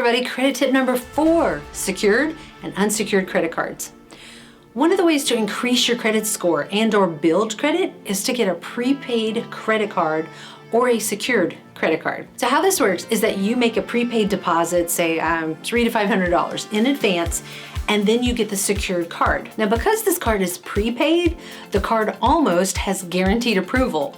everybody, credit tip number 4, secured and unsecured credit cards. One of the ways to increase your credit score and or build credit is to get a prepaid credit card or a secured credit card. So how this works is that you make a prepaid deposit, say $300 to $500 in advance, and then you get the secured card. Now, because this card is prepaid, the card almost has guaranteed approval.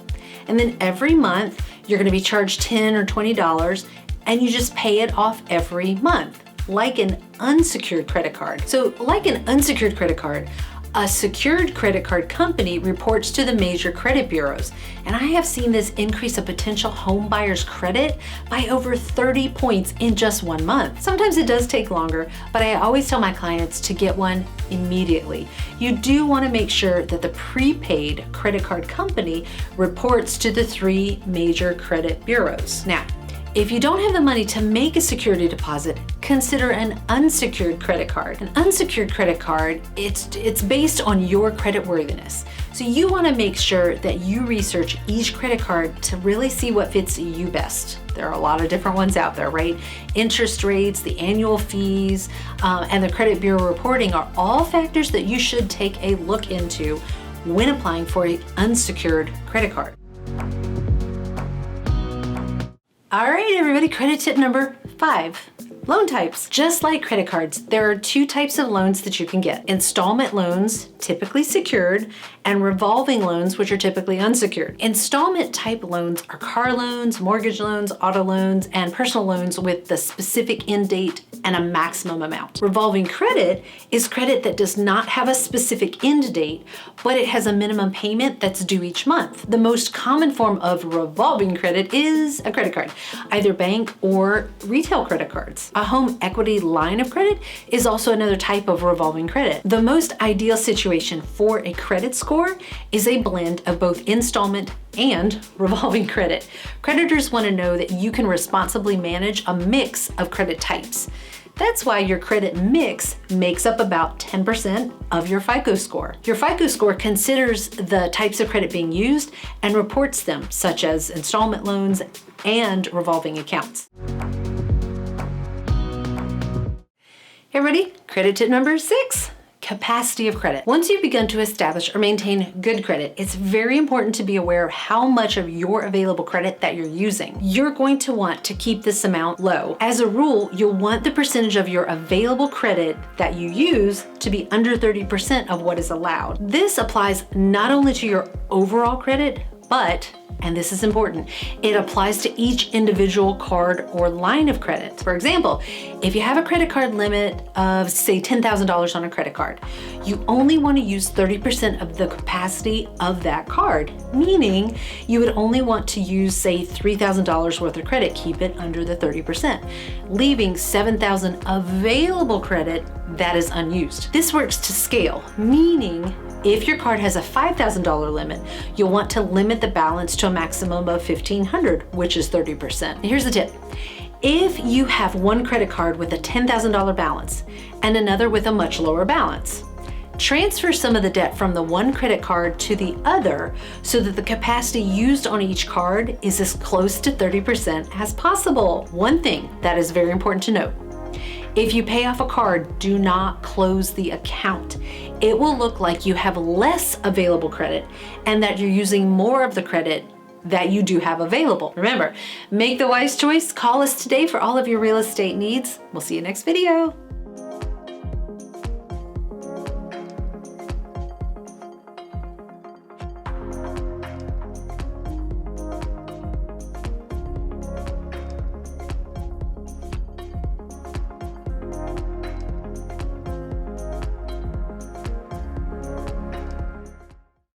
And then every month, you're gonna be charged $10 or $20, and you just pay it off every month, like an unsecured credit card. So like an unsecured credit card, a secured credit card company reports to the major credit bureaus. And I have seen this increase a potential home buyer's credit by over 30 points in just 1 month. Sometimes it does take longer, but I always tell my clients to get one immediately. You do want to make sure that the prepaid credit card company reports to the 3 major credit bureaus. Now, if you don't have the money to make a security deposit, consider an unsecured credit card. An unsecured credit card, it's based on your credit worthiness. So you want to make sure that you research each credit card to really see what fits you best. There are a lot of different ones out there, right? Interest rates, the annual fees, and the credit bureau reporting are all factors that you should take a look into when applying for an unsecured credit card. All right, everybody, credit tip number 5, loan types. Just like credit cards, there are 2 types of loans that you can get. Installment loans, typically secured, and revolving loans, which are typically unsecured. Installment type loans are car loans, mortgage loans, auto loans, and personal loans with the specific end date and a maximum amount. Revolving credit is credit that does not have a specific end date, but it has a minimum payment that's due each month. The most common form of revolving credit is a credit card, either bank or retail credit cards. A home equity line of credit is also another type of revolving credit. The most ideal situation for a credit score is a blend of both installment and revolving credit. Creditors want to know that you can responsibly manage a mix of credit types. That's why your credit mix makes up about 10% of your FICO score. Your FICO score considers the types of credit being used and reports them, such as installment loans and revolving accounts. Hey everybody, credit tip number 6. Capacity of credit. Once you've begun to establish or maintain good credit, it's very important to be aware of how much of your available credit that you're using. You're going to want to keep this amount low. As a rule, you'll want the percentage of your available credit that you use to be under 30% of what is allowed. This applies not only to your overall credit, but, and this is important, it applies to each individual card or line of credit. For example, if you have a credit card limit of say $10,000 on a credit card, you only want to use 30% of the capacity of that card, meaning you would only want to use say $3,000 worth of credit, keep it under the 30%, leaving $7,000 available credit that is unused. This works to scale, meaning if your card has a $5,000 limit, you'll want to limit the balance to a maximum of $1,500, which is 30%. Here's the tip. If you have one credit card with a $10,000 balance and another with a much lower balance, transfer some of the debt from the one credit card to the other so that the capacity used on each card is as close to 30% as possible. One thing that is very important to note: if you pay off a card, do not close the account. It will look like you have less available credit and that you're using more of the credit that you do have available. Remember, make the wise choice. Call us today for all of your real estate needs. We'll see you next video.